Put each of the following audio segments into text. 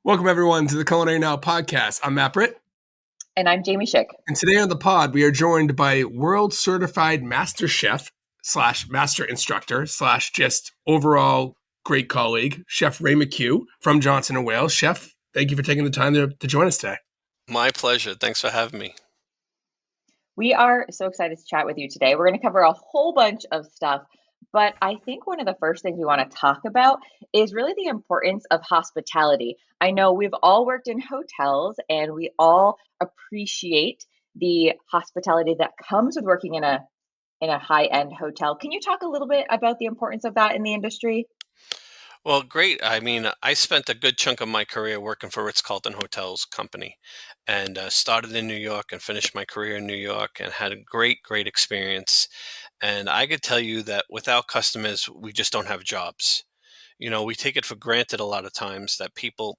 Welcome, everyone, to the Culinary Now podcast. I'm Matt Britt. And I'm Jamie Schick. And today on the pod, we are joined by world certified Master Chef / Master Instructor / just overall great colleague, Chef Ray McCue from Johnson & Wales. Chef, thank you for taking the time to join us today. My pleasure. Thanks for having me. We are so excited to chat with you today. We're going to cover a whole bunch of stuff, but I think one of the first things we want to talk about is really the importance of hospitality. I know we've all worked in hotels and we all appreciate the hospitality that comes with working in a high-end hotel. Can you talk a little bit about the importance of that in the industry? Well, great. I mean, I spent a good chunk of my career working for Ritz-Carlton Hotels Company and started in New York and finished my career in New York and had a great experience. And I could tell you that without customers, we just don't have jobs. You know, we take it for granted a lot of times that people,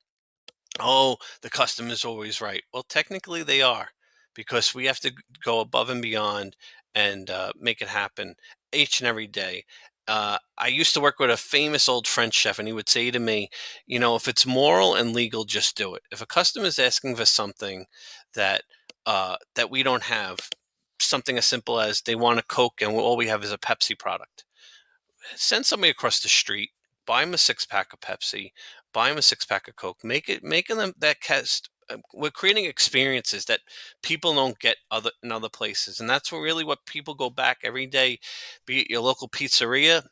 oh, the customer's always right. Well, technically they are, because we have to go above and beyond and make it happen each and every day. I used to work with a famous old French chef, and he would say to me, you know, if it's moral and legal, just do it. If a customer is asking for something that that we don't have, something as simple as they want a Coke and all we have is a Pepsi product, send somebody across the street, buy them a 6-pack of Pepsi, buy them a 6-pack of Coke, making them that cast. We're creating experiences that people don't get in other places, and that's what people go back every day. Be it your local pizzeria,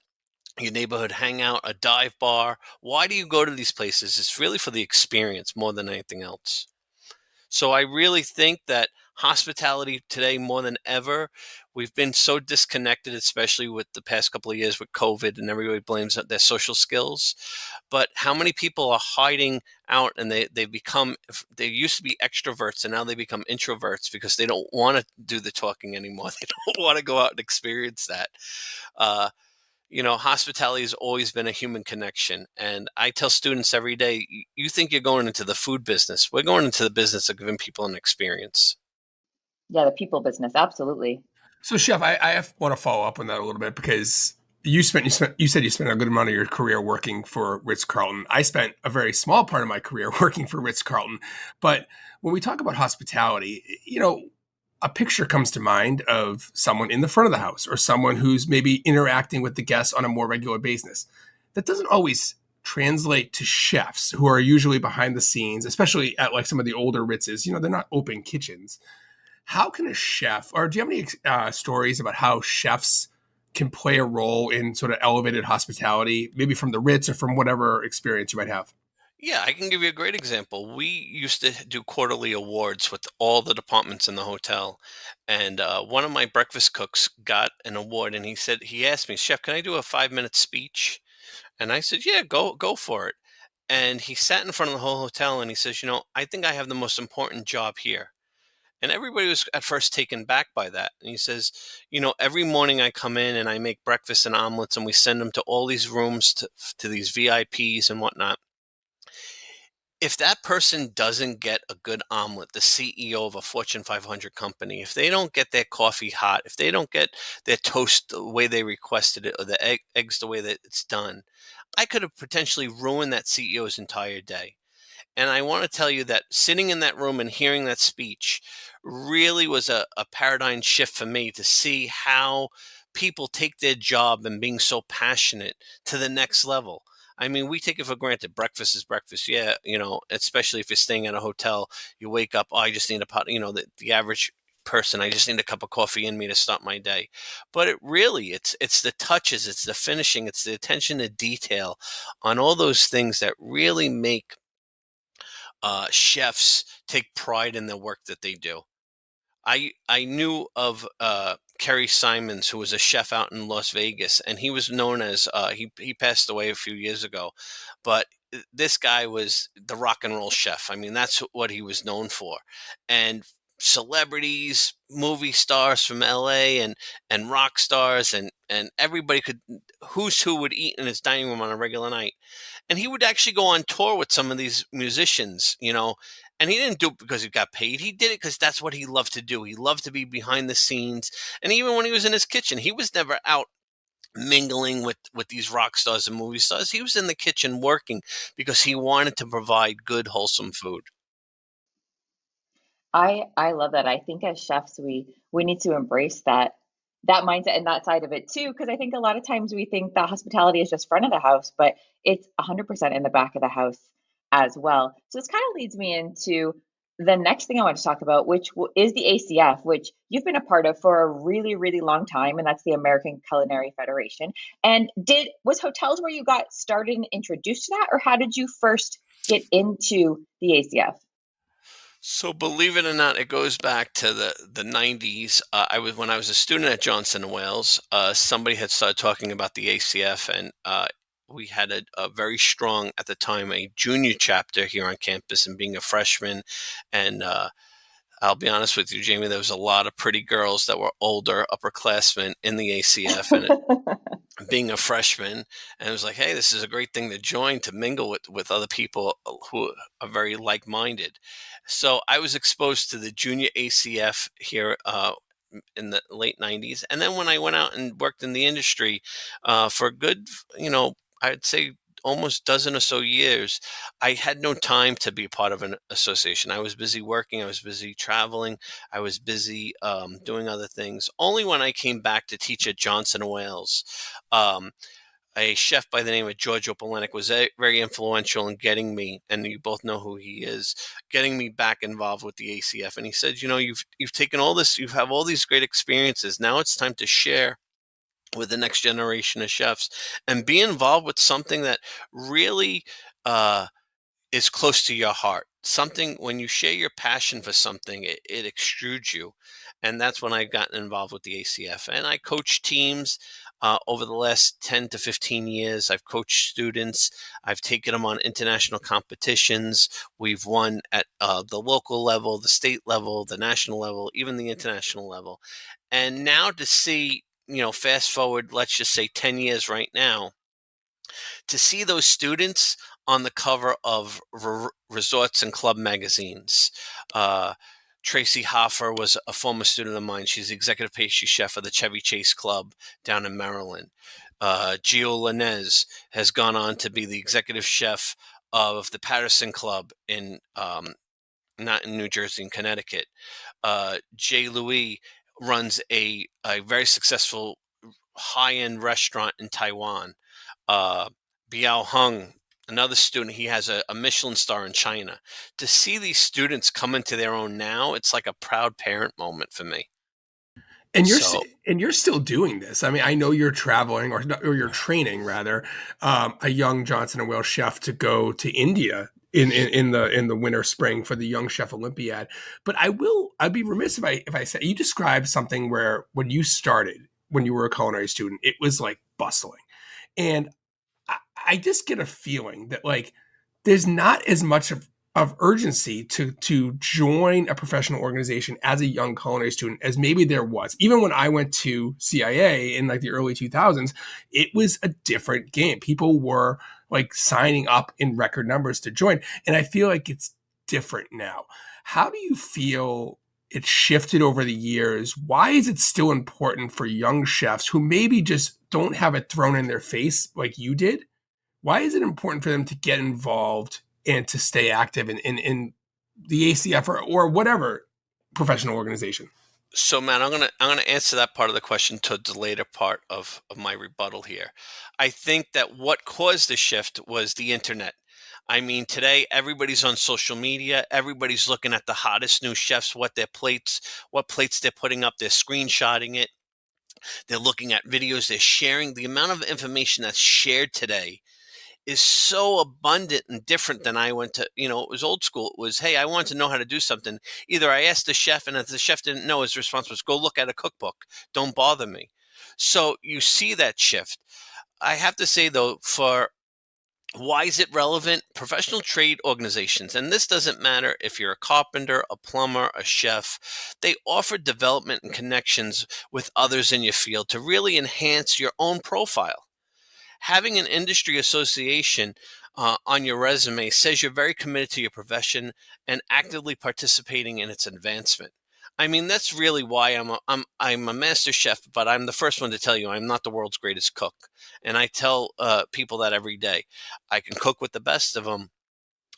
your neighborhood hangout, a dive bar. Why do you go to these places? It's really for the experience more than anything else. So I really think that hospitality today more than ever, we've been so disconnected, especially with the past couple of years with COVID, and everybody blames their social skills. But how many people are hiding out and they used to be extroverts and now they become introverts because they don't want to do the talking anymore. They don't want to go out and experience that. You know, hospitality has always been a human connection. And I tell students every day, you think you're going into the food business. We're going into the business of giving people an experience. Yeah, the people business. Absolutely. So, Chef, I want to follow up on that a little bit because you said you spent a good amount of your career working for Ritz-Carlton. I spent a very small part of my career working for Ritz-Carlton. But when we talk about hospitality, you know, a picture comes to mind of someone in the front of the house or someone who's maybe interacting with the guests on a more regular basis. That doesn't always translate to chefs who are usually behind the scenes, especially at like some of the older Ritzes. You know, they're not open kitchens. How can a chef, or do you have any stories about how chefs can play a role in sort of elevated hospitality, maybe from the Ritz or from whatever experience you might have? Yeah, I can give you a great example. We used to do quarterly awards with all the departments in the hotel. And one of my breakfast cooks got an award and he asked me, Chef, can I do a 5-minute speech? And I said, yeah, go for it. And he sat in front of the whole hotel and he says, you know, I think I have the most important job here. And everybody was at first taken back by that. And he says, you know, every morning I come in and I make breakfast and omelets and we send them to all these rooms to these VIPs and whatnot. If that person doesn't get a good omelet, the CEO of a Fortune 500 company, if they don't get their coffee hot, if they don't get their toast the way they requested it or the eggs the way that it's done, I could have potentially ruined that CEO's entire day. And I want to tell you that sitting in that room and hearing that speech really was a paradigm shift for me to see how people take their job and being so passionate to the next level. I mean, we take it for granted. Breakfast is breakfast. Yeah, you know, especially if you're staying at a hotel, you wake up, oh, I just need a pot, you know, the average person, I just need a cup of coffee in me to start my day. But it's the touches, it's the finishing, it's the attention to detail on all those things that really make chefs take pride in the work that they do. I knew of Kerry Simons, who was a chef out in Las Vegas, and he was known as he passed away a few years ago, but this guy was the rock and roll chef. I mean, that's what he was known for, and celebrities, movie stars from LA and rock stars and everybody could who's who would eat in his dining room on a regular night. And he would actually go on tour with some of these musicians, you know, and he didn't do it because he got paid. He did it because that's what he loved to do. He loved to be behind the scenes. And even when he was in his kitchen, he was never out mingling with these rock stars and movie stars. He was in the kitchen working because he wanted to provide good, wholesome food. I love that. I think as chefs we need to embrace that mindset and that side of it too, because I think a lot of times we think that hospitality is just front of the house, but it's 100% in the back of the house as well. So this kind of leads me into the next thing I want to talk about, which is the ACF, which you've been a part of for a really, really long time, and that's the American Culinary Federation. And did was hotels where you got started and introduced to that, or how did you first get into the ACF? So believe it or not, it goes back to the 90s. I was When I was a student at Johnson and Wales. Somebody had started talking about the ACF, and we had a very strong at the time a junior chapter here on campus. And being a freshman, and I'll be honest with you, Jamie, there was a lot of pretty girls that were older upperclassmen in the ACF, and being a freshman, and it was like, hey, this is a great thing to join, to mingle with other people who are very like-minded. So I was exposed to the junior ACF here in the late 90s. And then when I went out and worked in the industry for a good, I'd say almost dozen or so years, I had no time to be a part of an association. I was busy working, I was busy traveling, I was busy doing other things. Only when I came back to teach at Johnson and Wales, um, a chef by the name of George Opalenik was very influential in getting me, and you both know who he is, getting me back involved with the ACF. And he said, you've taken all this, you have all these great experiences. Now it's time to share with the next generation of chefs and be involved with something that really uh, is close to your heart. Something, when you share your passion for something, it extrudes you. And that's when I've gotten involved with the ACF. And I coach teams over the last 10 to 15 years. I've coached students. I've taken them on international competitions. We've won at the local level, the state level, the national level, even the international level. And now to see, fast forward, let's just say 10 years right now, to see those students on the cover of resorts and club magazines. Tracy Hoffer was a former student of mine. She's the executive pastry chef of the Chevy Chase Club down in Maryland. Gio Linez has gone on to be the executive chef of the Patterson Club in not in New Jersey, in Connecticut. Jay Louis runs a very successful high-end restaurant in Taiwan. uh, Biao Hung, another student, he has a Michelin star in China. To see these students come into their own now, it's like a proud parent moment for me. And So, you're still doing this. I mean, I know you're traveling, or you're training rather, a young Johnson and Wales chef to go to India in the winter spring for the Young Chef Olympiad. But I'd be remiss if I said, you described something where when you started, when you were a culinary student, it was like bustling. And I just get a feeling that, like, there's not as much of urgency to join a professional organization as a young culinary student as maybe there was. Even when I went to CIA in like the early 2000s, it was a different game. People were like signing up in record numbers to join. And I feel like it's different now. How do you feel it shifted over the years? Why is it still important for young chefs who maybe just don't have it thrown in their face like you did? Why is it important for them to get involved and to stay active in the ACF or whatever professional organization? so Matt, I'm gonna answer that part of the question to the later part of my rebuttal here. I think that what caused the shift was the internet. I mean, today everybody's on social media. Everybody's looking at the hottest new chefs, what plates they're putting up. They're screenshotting it. They're looking at videos. They're sharing. The amount of information that's shared today is so abundant and different than I went to, it was old school. It was, hey, I want to know how to do something. Either I asked the chef, and if the chef didn't know, his response was, go look at a cookbook. Don't bother me. So you see that shift. I have to say, though, for why is it relevant? Professional trade organizations, and this doesn't matter if you're a carpenter, a plumber, a chef, they offer development and connections with others in your field to really enhance your own profile. Having an industry association on your resume says you're very committed to your profession and actively participating in its advancement. I mean, that's really why I'm a master chef, but I'm the first one to tell you I'm not the world's greatest cook. And I tell people that every day. I can cook with the best of them.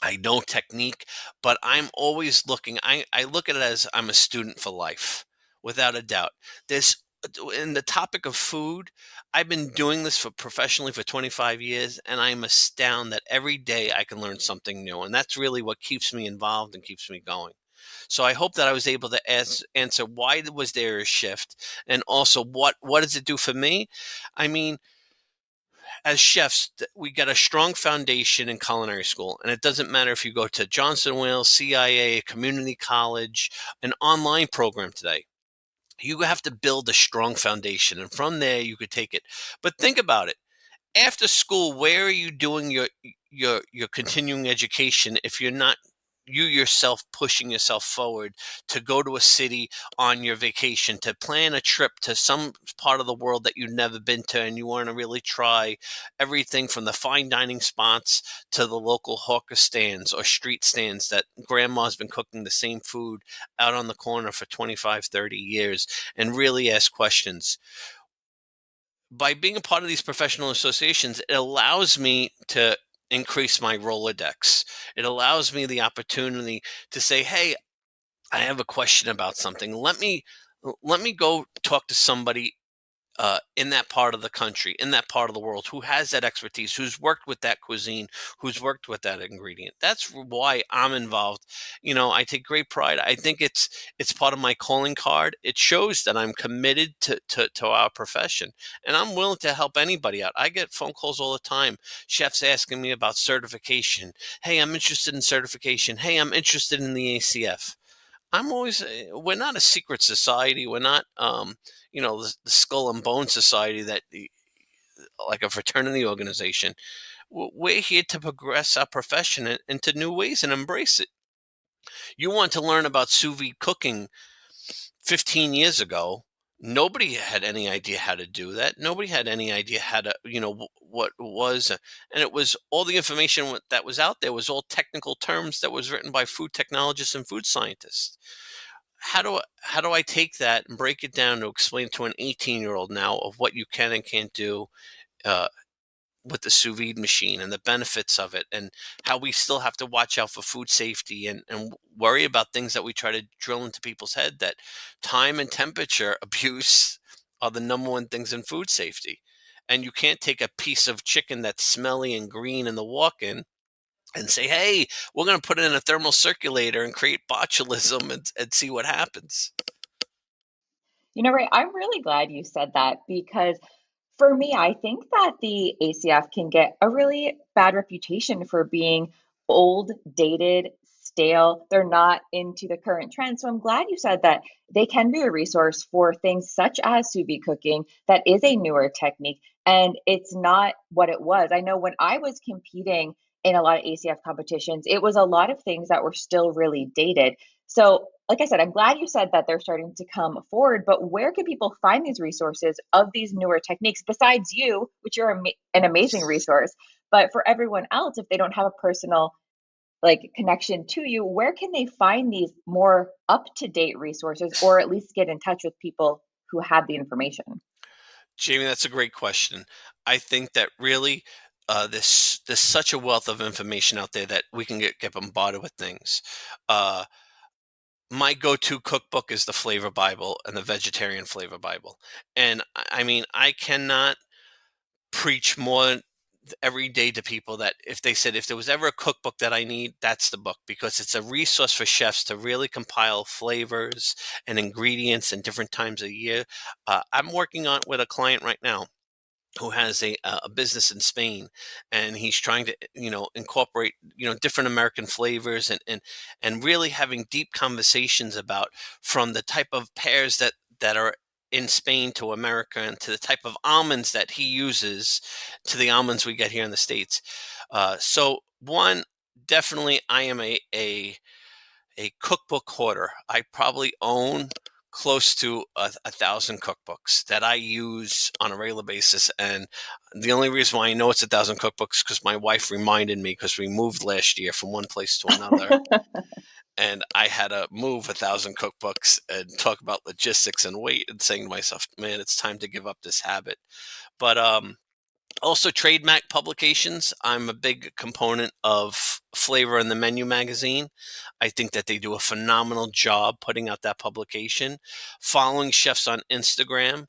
I know technique, but I'm always looking. I look at it as I'm a student for life, without a doubt. There's in the topic of food, I've been doing this for professionally for 25 years, and I'm astounded that every day I can learn something new, and that's really what keeps me involved and keeps me going. So I hope that I was able to answer why was there a shift, and also what does it do for me? I mean, as chefs, we got a strong foundation in culinary school, and it doesn't matter if you go to Johnson Wales, CIA, community college, an online program today. You have to build a strong foundation, and from there you could take it. But think about it. After school, where are you doing your continuing education if you're not you yourself pushing yourself forward to go to a city on your vacation, to plan a trip to some part of the world that you've never been to, and you want to really try everything from the fine dining spots to the local hawker stands or street stands that grandma's been cooking the same food out on the corner for 25, 30 years, and really ask questions. By being a part of these professional associations, it allows me to increase my Rolodex. It allows me the opportunity to say, "Hey, I have a question about something. Let me go talk to somebody in that part of the country, in that part of the world, who has that expertise, who's worked with that cuisine, who's worked with that ingredient." That's why I'm involved. I take great pride. I think it's part of my calling card. It shows that I'm committed to our profession, and I'm willing to help anybody out. I get phone calls all the time, chefs asking me about certification. Hey, I'm interested in certification. Hey, I'm interested in the ACF. I'm always, we're not a secret society. We're not, the skull and bone society like a fraternity organization. We're here to progress our profession into new ways and embrace it. You want to learn about sous vide cooking 15 years ago. Nobody had any idea how to do that. Nobody had any idea how to, what it was. And it was all the information that was out there was all technical terms that was written by food technologists and food scientists. How do I take that and break it down to explain to an 18-year-old now of what you can and can't do uh, with the sous vide machine and the benefits of it, and how we still have to watch out for food safety and worry about things that we try to drill into people's head, that time and temperature abuse are the number one things in food safety. And you can't take a piece of chicken that's smelly and green in the walk-in and say, "Hey, we're going to put it in a thermal circulator and create botulism and see what happens." Ray, I'm really glad you said that because for me, I think that the ACF can get a really bad reputation for being old, dated, stale. They're not into the current trends. So I'm glad you said that they can be a resource for things such as sous vide cooking that is a newer technique and it's not what it was. I know when I was competing in a lot of ACF competitions, it was a lot of things that were still really dated. So, like I said, I'm glad you said that they're starting to come forward, but where can people find these resources of these newer techniques besides you, which you're an amazing resource, but for everyone else, if they don't have a personal connection to you, where can they find these more up-to-date resources or at least get in touch with people who have the information? Jamie, that's a great question. I think that really there's such a wealth of information out there that we can get bombarded with things. Uh, my go-to cookbook is the Flavor Bible and the Vegetarian Flavor Bible. And I mean, I cannot preach more every day to people that if they said if there was ever a cookbook that I need, that's the book, because it's a resource for chefs to really compile flavors and ingredients in different times of the year. I'm working on with a client right now who has a business in Spain, and he's trying to incorporate different American flavors, and really having deep conversations about, from the type of pears that are in Spain to America, and to the type of almonds that he uses to the almonds we get here in the States. So one, definitely I am a cookbook hoarder. I probably own close to a thousand cookbooks that I use on a regular basis. And the only reason why I know it's a thousand cookbooks because my wife reminded me, because we moved last year from one place to another. and I had to move 1,000 cookbooks and talk about logistics and weight, and saying to myself, man, it's time to give up this habit. But also, trademark publications. I'm a big component of Flavor and the Menu magazine. I think that they do a phenomenal job putting out that publication. Following chefs on Instagram,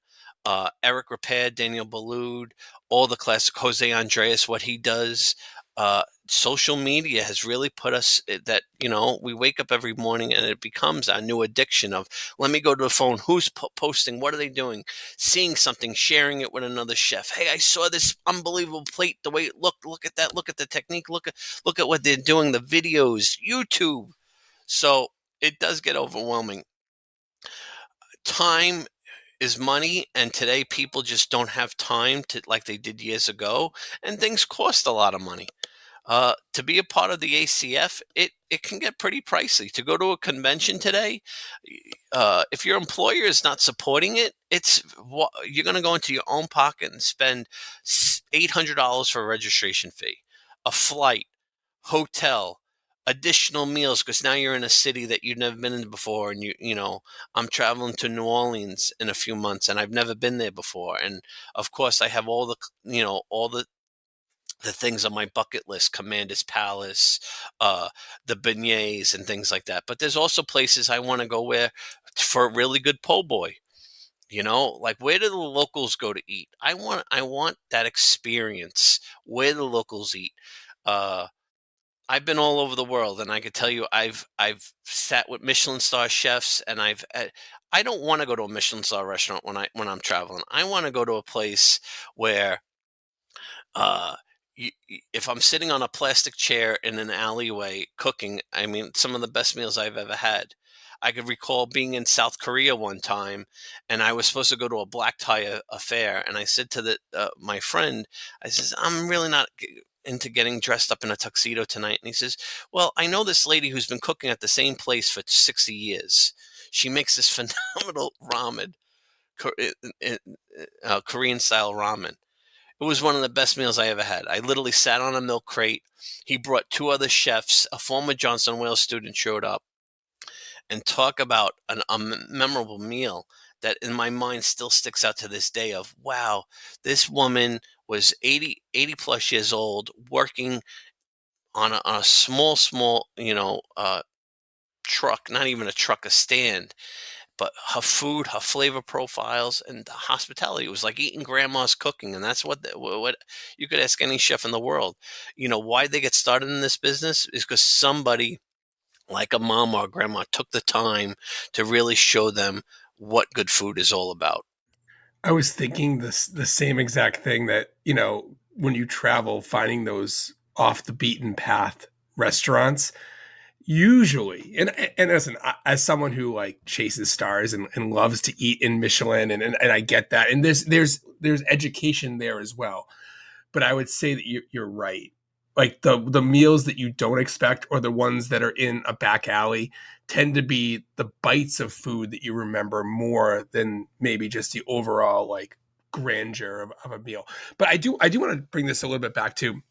Eric Repair, Daniel Boulud, all the classic Jose Andres, what he does. Social media has really put us that, we wake up every morning and it becomes our new addiction of, let me go to the phone. Who's posting? What are they doing? Seeing something, sharing it with another chef. Hey, I saw this unbelievable plate. The way it looked, look at that. Look at the technique. Look at what they're doing. The videos, YouTube. So it does get overwhelming. Time is money, and today people just don't have time to like they did years ago, and things cost a lot of money. To be a part of the ACF, it can get pretty pricey. To go to a convention today, if your employer is not supporting it, you're going to go into your own pocket and spend $800 for a registration fee, a flight, hotel, additional meals, because now you're in a city that you've never been in before, and I'm traveling to New Orleans in a few months, and I've never been there before, and of course I have all the things on my bucket list, Commander's Palace, the beignets and things like that. But there's also places I want to go where for a really good po' boy. Like, where do the locals go to eat? I want that experience where the locals eat. I've been all over the world, and I can tell you, I've sat with Michelin star chefs, and I don't want to go to a Michelin star restaurant when I'm traveling. I want to go to a place where uh, if I'm sitting on a plastic chair in an alleyway cooking, I mean, some of the best meals I've ever had. I could recall being in South Korea one time, and I was supposed to go to a black tie affair, and I said to my friend, I says, I'm really not into getting dressed up in a tuxedo tonight. And he says, well, I know this lady who's been cooking at the same place for 60 years. She makes this phenomenal ramen, Korean style ramen. It was one of the best meals I ever had. I literally sat on a milk crate. He brought two other chefs. A former Johnson Wales student showed up, and talk about a memorable meal that in my mind still sticks out to this day of, wow, this woman was 80 plus years old, working on a small, truck, not even a truck, a stand. But her food, her flavor profiles, and the hospitality, it was like eating grandma's cooking. And that's what you could ask any chef in the world. Why they get started in this business is because somebody like a mom or a grandma took the time to really show them what good food is all about. I was thinking the same exact thing that, when you travel, finding those off the beaten path restaurants, usually, and listen, as someone who like chases stars and loves to eat in Michelin, and I get that, and there's education there as well. But I would say that you're right. Like the meals that you don't expect, or the ones that are in a back alley, tend to be the bites of food that you remember more than maybe just the overall like grandeur of a meal. But I do want to bring this a little bit back to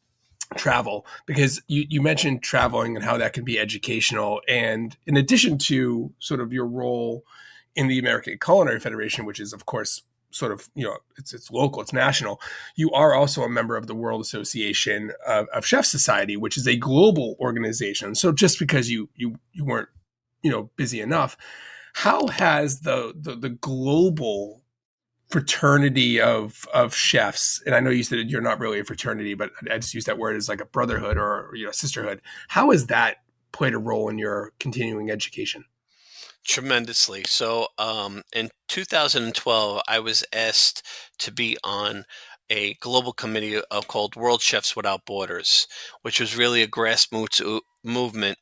travel, because you mentioned traveling and how that can be educational. And in addition to sort of your role in the American Culinary Federation, which is of course sort of, it's local, it's national, you are also a member of the World Association of Chef Society, which is a global organization. So just because you weren't, busy enough, how has the global fraternity of chefs, and I know you said you're not really a fraternity, but I just use that word as like a brotherhood or sisterhood, how has that played a role in your continuing education? Tremendously. So in 2012, I was asked to be on a global committee called World Chefs Without Borders, which was really a grassroots movement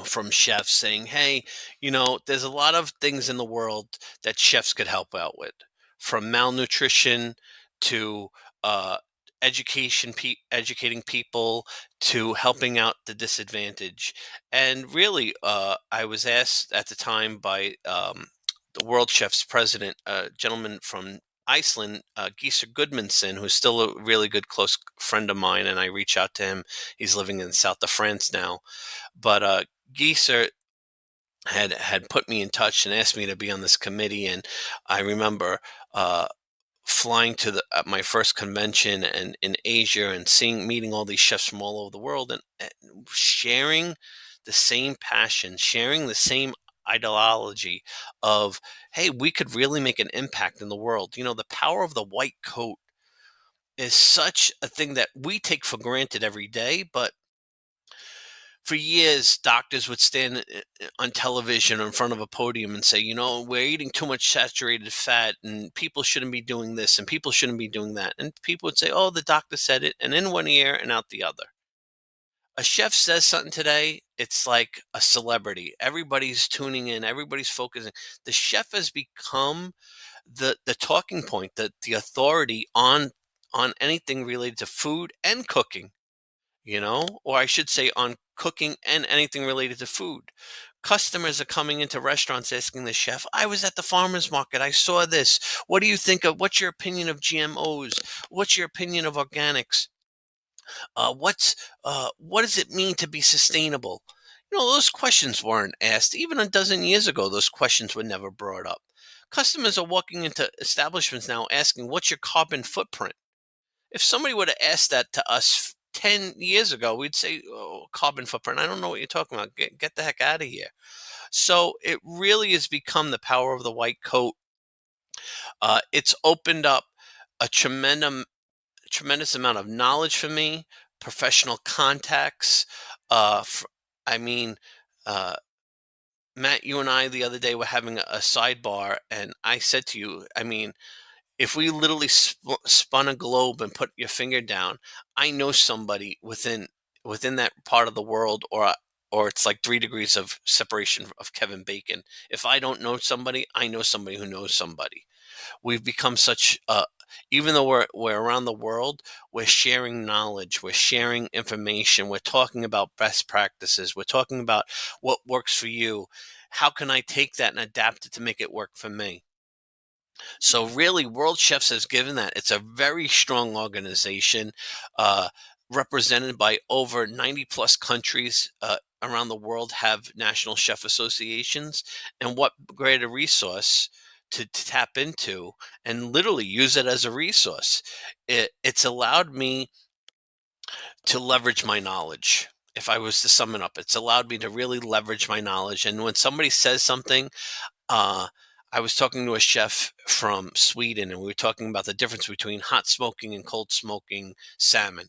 from chefs saying, hey, there's a lot of things in the world that chefs could help out with, from malnutrition to uh, educating people, to helping out the disadvantaged. And really, I was asked at the time by the World Chef's president, a gentleman from Iceland, Gieser Goodmanson, who's still a really good close friend of mine, and I reach out to him. He's living in the south of France now. But Gieser had put me in touch and asked me to be on this committee. And I remember flying to my first convention and in Asia and meeting all these chefs from all over the world, and sharing the same passion, sharing the same ideology of, hey, we could really make an impact in the world. The power of the white coat is such a thing that we take for granted every day, but for years, doctors would stand on television or in front of a podium and say, we're eating too much saturated fat and people shouldn't be doing this and people shouldn't be doing that. And people would say, oh, the doctor said it, and in one ear and out the other. A chef says something today, it's like a celebrity. Everybody's tuning in, everybody's focusing. The chef has become the talking point, the authority on anything related to food and cooking. Or I should say on cooking and anything related to food. Customers are coming into restaurants asking the chef, I was at the farmer's market. I saw this. What do you think what's your opinion of GMOs? What's your opinion of organics? What does it mean to be sustainable? Those questions weren't asked. Even a dozen years ago, those questions were never brought up. Customers are walking into establishments now asking, what's your carbon footprint? If somebody would have asked that to us 10 years ago, we'd say, oh, carbon footprint. I don't know what you're talking about. Get the heck out of here. So it really has become the power of the white coat. It's opened up a tremendous amount of knowledge for me, professional contacts. I mean, uh, Matt, you and I the other day were having a sidebar, and I said to you, if we literally spun a globe and put your finger down, I know somebody within that part of the world, or it's like 3 degrees of separation of Kevin Bacon. If I don't know somebody, I know somebody who knows somebody. We've become such even though we're around the world, we're sharing knowledge, we're sharing information, we're talking about best practices, we're talking about what works for you. How can I take that and adapt it to make it work for me? So really, World Chefs has given that. It's a very strong organization, uh, represented by over 90 plus countries around the world have national chef associations. And what greater resource to tap into and literally use it as a resource. It's allowed me to leverage my knowledge. If I was to sum it up, it's allowed me to really leverage my knowledge. And when somebody says something, uh, I was talking to a chef from Sweden, and we were talking about the difference between hot smoking and cold smoking salmon.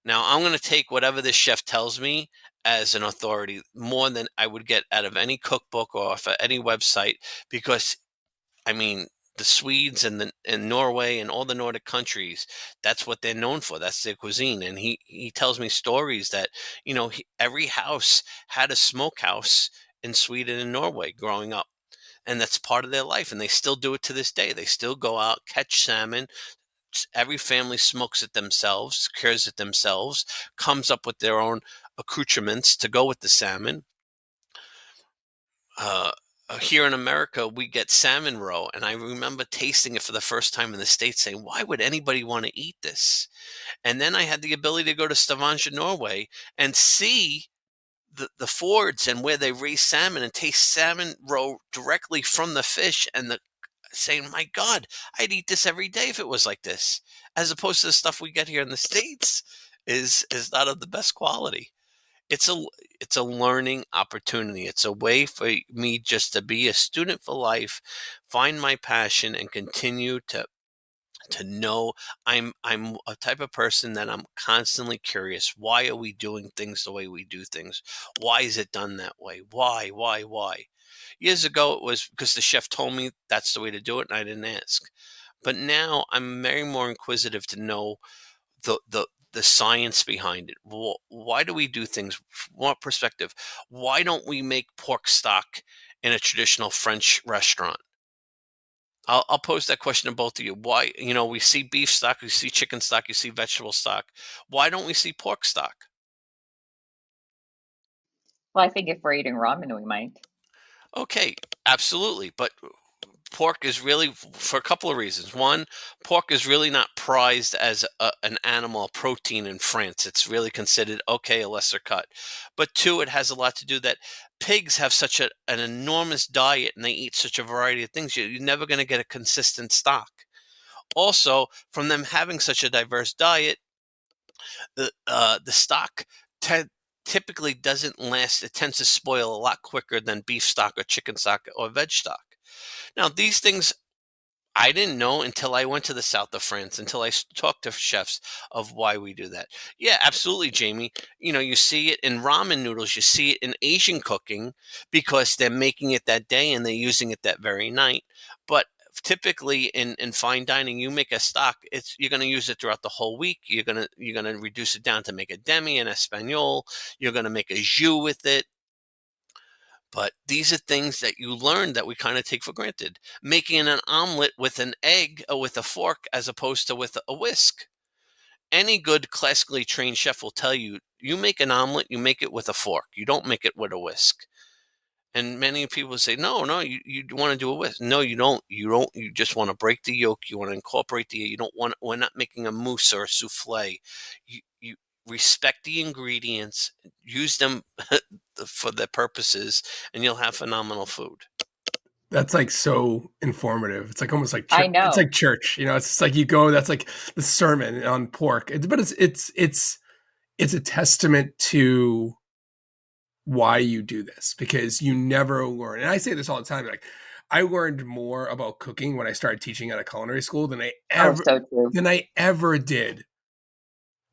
Now, I'm going to take whatever this chef tells me as an authority more than I would get out of any cookbook or off of any website, because the Swedes and Norway and all the Nordic countries, that's what they're known for. That's their cuisine. And he tells me stories that, every house had a smokehouse in Sweden and Norway growing up. And that's part of their life. And they still do it to this day. They still go out, catch salmon. Every family smokes it themselves, cures it themselves, comes up with their own accoutrements to go with the salmon. Uh, Here in America, we get salmon roe, and I remember tasting it for the first time in the States, saying, why would anybody want to eat this? And then I had the ability to go to Stavanger, Norway, and see the fords and where they raise salmon and taste salmon roe directly from the fish, and saying, my God, I'd eat this every day if it was like this, as opposed to the stuff we get here in the States is not of the best quality. It's a learning opportunity. It's a way for me just to be a student for life, find my passion, and continue to know. I'm a type of person that I'm constantly curious. Why are we doing things the way we do things? Why is it done that way? Why? Years ago, it was because the chef told me that's the way to do it, and I didn't ask. But now I'm very more inquisitive to know the science behind it. Why do we do things? From what perspective? Why don't we make pork stock in a traditional French restaurant? I'll pose that question to both of you. Why, we see beef stock, we see chicken stock, you see vegetable stock. Why don't we see pork stock? Well, I think if we're eating ramen, we might. Okay, absolutely. But pork is really, for a couple of reasons. One, pork is really not prized as an animal protein in France. It's really considered, okay, a lesser cut. But two, it has a lot to do that pigs have such an enormous diet and they eat such a variety of things. You're never going to get a consistent stock. Also, from them having such a diverse diet, the stock typically doesn't last. It tends to spoil a lot quicker than beef stock or chicken stock or veg stock. Now, these things I didn't know until I went to the south of France, until I talked to chefs of why we do that. Yeah, absolutely, Jamie. You see it in ramen noodles, you see it in Asian cooking because they're making it that day and they're using it that very night. But typically in fine dining, you make a stock, you're going to use it throughout the whole week. You're going to reduce it down to make a demi, an espagnole. You're going to make a jus with it. But these are things that you learn that we kind of take for granted. Making an omelet with an egg or with a fork as opposed to with a whisk. Any good classically trained chef will tell you, you make an omelet, you make it with a fork. You don't make it with a whisk. And many people say, no, you want to do a whisk. No, you don't. You just want to break the yolk. You want to incorporate we're not making a mousse or a souffle. You respect the ingredients, use them for their purposes, and you'll have phenomenal food. That's like so informative. It's like almost like I know. It's like church. It's just like you go. That's like the sermon on pork. But it's a testament to why you do this, because you never learn. And I say this all the time. Like, I learned more about cooking when I started teaching at a culinary school than I ever did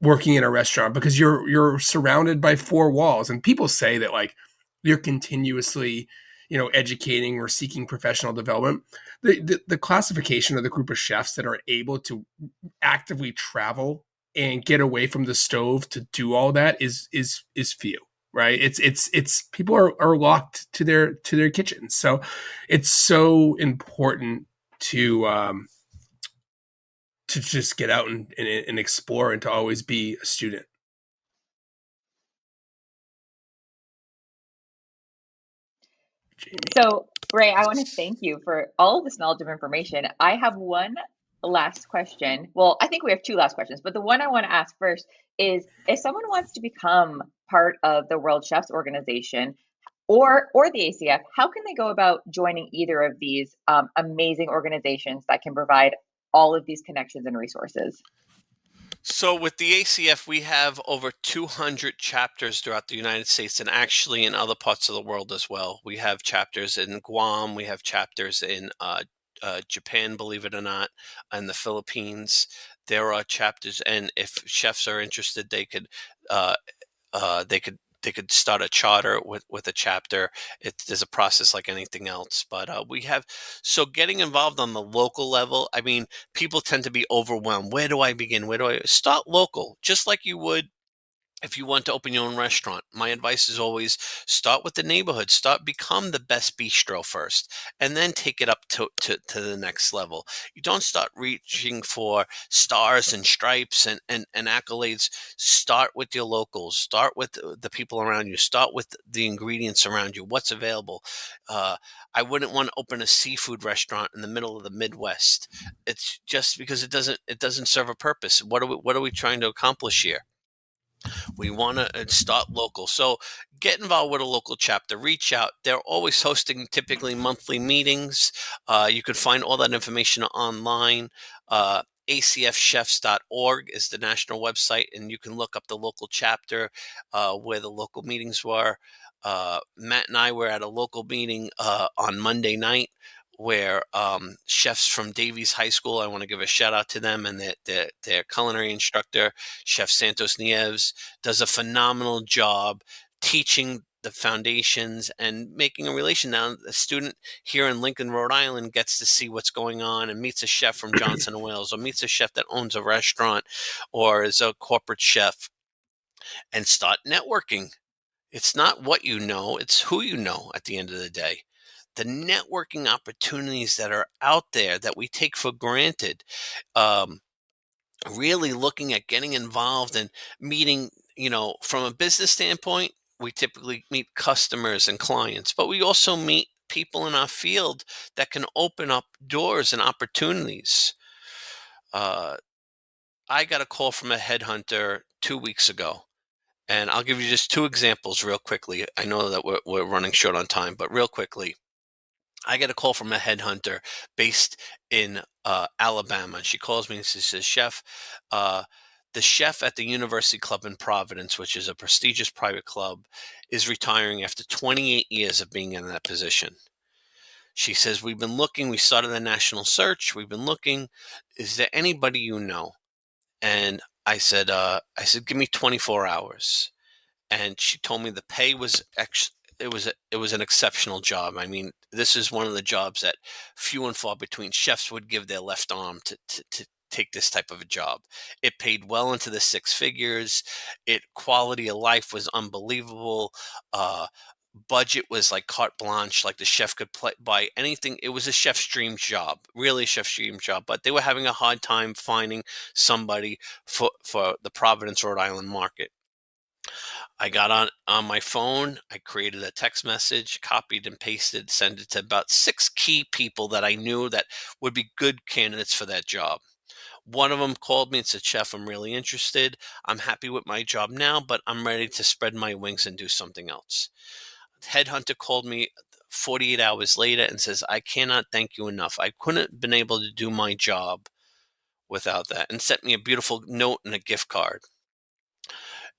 working in a restaurant, because you're surrounded by four walls, and people say that like you're continuously educating or seeking professional development. The classification of the group of chefs that are able to actively travel and get away from the stove to do all that is few, right? It's people are locked to their kitchens. So it's so important to just get out and explore, and to always be a student. Jamie. So, Ray, I want to thank you for all of this knowledge of information. I have one last question. Well, I think we have two last questions, but the one I want to ask first is, if someone wants to become part of the World Chefs Organization or the ACF, how can they go about joining either of these amazing organizations that can provide all of these connections and resources? So with the ACF, we have over 200 chapters throughout the United States, and actually in other parts of the world as well. We have chapters in Guam. We have chapters in Japan, believe it or not, and the Philippines. There are chapters, and if chefs are interested, they could uh, they could start a charter with a chapter. There's a process like anything else, but so getting involved on the local level. I mean, people tend to be overwhelmed. Where do I begin? Where do I start? Local, just like you would if you want to open your own restaurant. My advice is always start with the neighborhood. Become the best bistro first, and then take it up to the next level. You don't start reaching for stars and stripes and accolades. Start with your locals. Start with the people around you. Start with the ingredients around you. What's available. I wouldn't want to open a seafood restaurant in the middle of the Midwest. It's just because it doesn't serve a purpose. What are we trying to accomplish here? We want to start local. So get involved with a local chapter. Reach out. They're always hosting typically monthly meetings. You can find all that information online. acfchefs.org is the national website, and you can look up the local chapter where the local meetings were. Matt and I were at a local meeting on Monday night where chefs from Davies High School, I want to give a shout out to them, and their culinary instructor, Chef Santos Nieves, does a phenomenal job teaching the foundations and making a relation. Now, a student here in Lincoln, Rhode Island gets to see what's going on and meets a chef from Johnson and Wales, or meets a chef that owns a restaurant or is a corporate chef, and start networking. It's not what you know, it's who you know at the end of the day. The networking opportunities that are out there that we take for granted, really looking at getting involved and meeting, from a business standpoint, we typically meet customers and clients, but we also meet people in our field that can open up doors and opportunities. Uh, I got a call from a headhunter 2 weeks ago. And I'll give you just two examples real quickly. I know that we're running short on time, but real quickly. I get a call from a headhunter based in Alabama. And she calls me and she says, Chef, uh, the chef at the University Club in Providence, which is a prestigious private club, is retiring after 28 years of being in that position. She says, we've been looking, we started a national search, we've been looking. Is there anybody you know? And I said, give me 24 hours. And she told me the pay was it was an exceptional job. I mean, this is one of the jobs that few and far between chefs would give their left arm to take this type of a job. It paid well into the six figures. It quality of life was unbelievable. Budget was like carte blanche, like the chef could buy anything. It was a chef's dream job, really a chef's dream job. But they were having a hard time finding somebody for the Providence, Rhode Island market. I got on my phone. I created a text message, copied and pasted, sent it to about 6 key people that I knew that would be good candidates for that job. One of them called me and said, Chef, I'm really interested. I'm happy with my job now, but I'm ready to spread my wings and do something else. Headhunter called me 48 hours later and says, I cannot thank you enough. I couldn't have been able to do my job without that, and sent me a beautiful note and a gift card.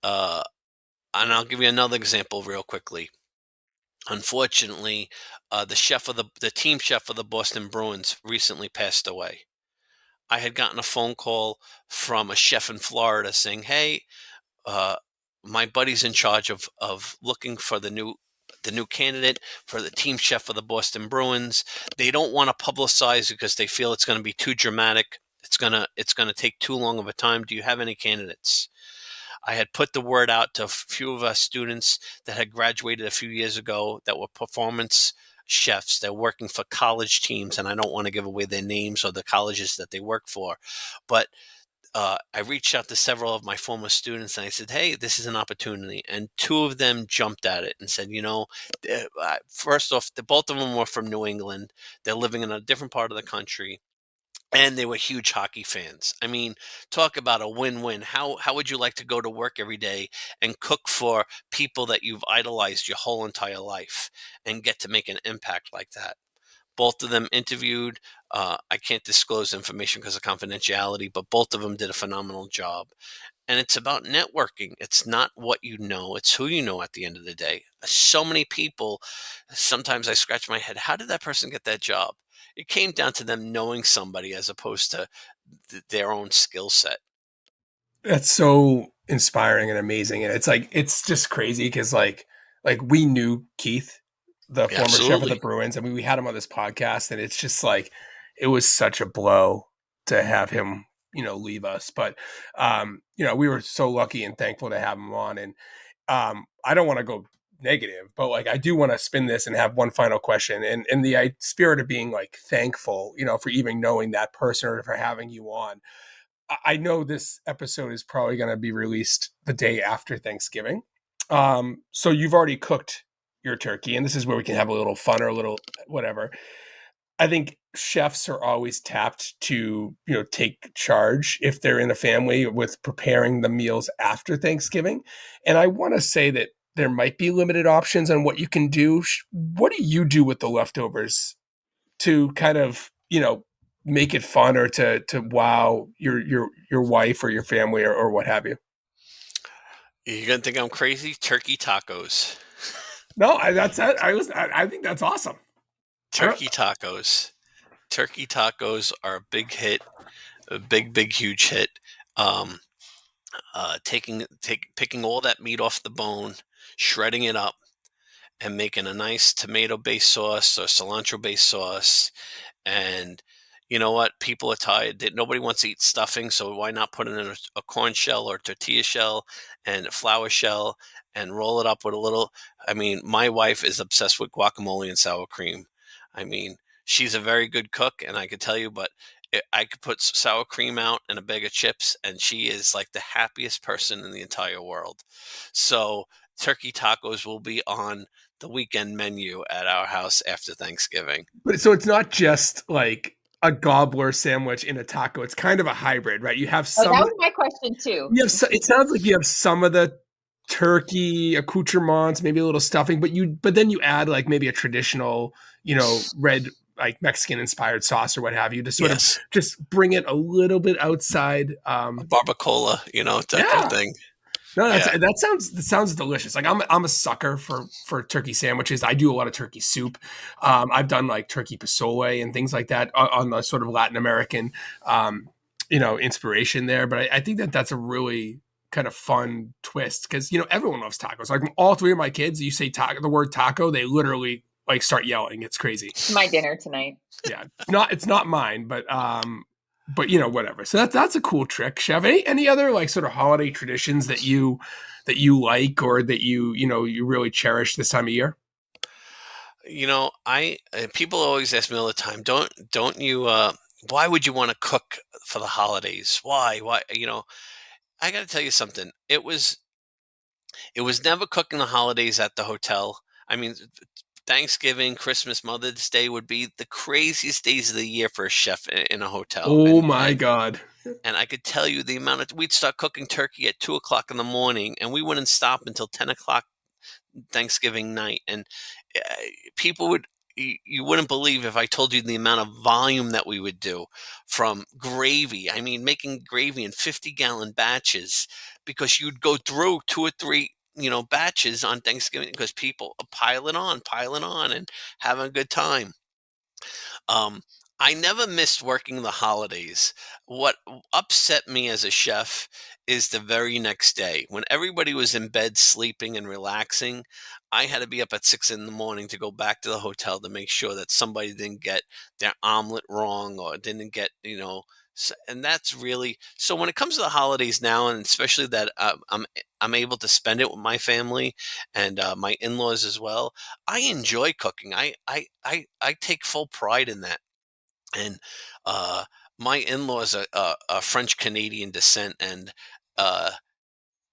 And I'll give you another example real quickly. Unfortunately, the team chef of the Boston Bruins recently passed away. I had gotten a phone call from a chef in Florida saying, "Hey, uh, my buddy's in charge of looking for the new candidate for the team chef of the Boston Bruins. They don't want to publicize because they feel it's going to be too dramatic. It's gonna take too long of a time. Do you have any candidates?" I had put the word out to a few of our students that had graduated a few years ago that were performance chefs. They're working for college teams, and I don't want to give away their names or the colleges that they work for. But I reached out to several of my former students and I said, hey, this is an opportunity. And two of them jumped at it and said, first off, both of them were from New England. They're living in a different part of the country. And they were huge hockey fans. I mean, talk about a win-win. How would you like to go to work every day and cook for people that you've idolized your whole entire life and get to make an impact like that? Both of them interviewed. I can't disclose information because of confidentiality, but both of them did a phenomenal job. And it's about networking. It's not what you know, it's who you know at the end of the day. So many people, sometimes I scratch my head, how did that person get that job? It came down to them knowing somebody as opposed to their own skill set. That's so inspiring and amazing. And it's just crazy because we knew Keith, the former chef of the Absolutely. Bruins. I mean, we had him on this podcast, and it's just like it was such a blow to have him, leave us. But we were so lucky and thankful to have him on. And I don't want to go negative, but I do want to spin this and have one final question. And in the spirit of being thankful, for even knowing that person or for having you on. I know this episode is probably going to be released the day after Thanksgiving. So you've already cooked your turkey, and this is where we can have a little fun or a little whatever. I think chefs are always tapped to, take charge if they're in a family with preparing the meals after Thanksgiving. And I want to say that there might be limited options on what you can do. What do you do with the leftovers to kind of, make it fun or to wow your wife or your family or what have you? You're going to think I'm crazy? Turkey tacos. No, I think that's awesome. Turkey tacos. Turkey tacos are a big hit, a big, huge hit. Um, picking all that meat off the bone, shredding it up, and making a nice tomato-based sauce or cilantro-based sauce. And you know what? People are tired. Nobody wants to eat stuffing, so why not put it in a corn shell or tortilla shell and a flour shell and roll it up with a little. I mean, my wife is obsessed with guacamole and sour cream. I mean, she's a very good cook, and I could tell you, but I could put sour cream out and a bag of chips, and she is like the happiest person in the entire world. So turkey tacos will be on the weekend menu at our house after Thanksgiving. But so it's not just like a gobbler sandwich in a taco. It's kind of a hybrid, right? You have Oh, some that of was my question too. it sounds like you have some of the turkey accoutrements, maybe a little stuffing, but then you add like maybe a traditional, red like Mexican inspired sauce or what have you to sort of Yes, just bring it a little bit outside. a barbacoa, type of Yeah. thing. No, Yeah. that sounds delicious. Like I'm a sucker for turkey sandwiches. I do a lot of turkey soup. I've done like turkey pozole and things like that on the sort of Latin American, inspiration there. But I think that's a really kind of fun twist because everyone loves tacos. Like all three of my kids, you say the word taco, they literally like start yelling. It's crazy. It's my dinner tonight. Yeah, it's not mine, but whatever. So that's a cool trick, Chef. Any other like sort of holiday traditions that you like or that you really cherish this time of year? I people always ask me all the time, don't you why would you want to cook for the holidays? Why? I got to tell you something. It was never cooking the holidays at the hotel. I mean, Thanksgiving, Christmas, Mother's Day would be the craziest days of the year for a chef in a hotel. Oh And my God. and I could tell you the amount of we'd start cooking turkey at 2 o'clock in the morning, and we wouldn't stop until 10 o'clock Thanksgiving night. And uh, people would. You wouldn't believe if I told you the amount of volume that we would do from gravy. I mean, making gravy in 50-gallon batches because you'd go through two or three, batches on Thanksgiving because people are piling on, and having a good time. Um, I never missed working the holidays. What upset me as a chef is the very next day when everybody was in bed sleeping and relaxing. I had to be up at 6 in the morning to go back to the hotel to make sure that somebody didn't get their omelet wrong or didn't get, and that's really so. When it comes to the holidays now, and especially that I'm able to spend it with my family and my in-laws as well. I enjoy cooking. I take full pride in that. And uh, my in-laws are French Canadian descent, and uh,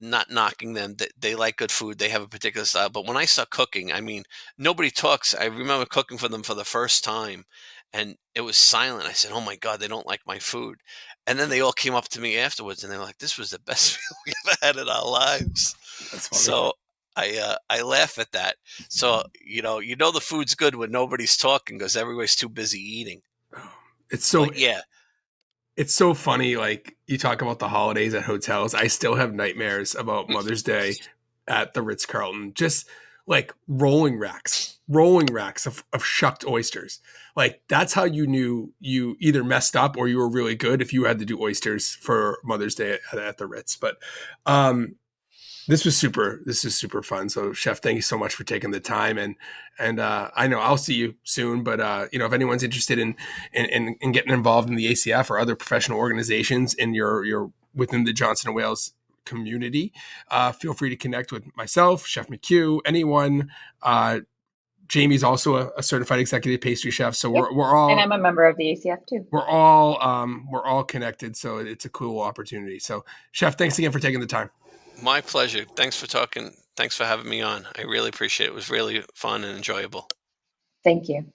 not knocking them. They like good food. They have a particular style. But when I start cooking, I mean, nobody talks. I remember cooking for them for the first time, and it was silent. I said, "Oh my God, they don't like my food." And then they all came up to me afterwards, and they're like, "This was the best meal we ever had in our lives." That's funny. So I laugh at that. So the food's good when nobody's talking because everybody's too busy eating. It's so But yeah, it's so funny. Like you talk about the holidays at hotels. I still have nightmares about Mother's Day at the Ritz Carlton. Just like rolling racks of shucked oysters. Like that's how you knew you either messed up or you were really good if you had to do oysters for Mother's Day at the Ritz. But um, this is super fun. So Chef, thank you so much for taking the time and I know I'll see you soon, but if anyone's interested in getting involved in the ACF or other professional organizations in your within the Johnson and Wales community, feel free to connect with myself, Chef McCue, anyone. Jamie's also a certified executive pastry chef, so Yep. we're And all I'm a member of the ACF too. we're all connected. So it's a cool opportunity. So Chef, thanks again for taking the time. my pleasure. Thanks for talking. Thanks for having me on. I really appreciate it. It was really fun and enjoyable. Thank you.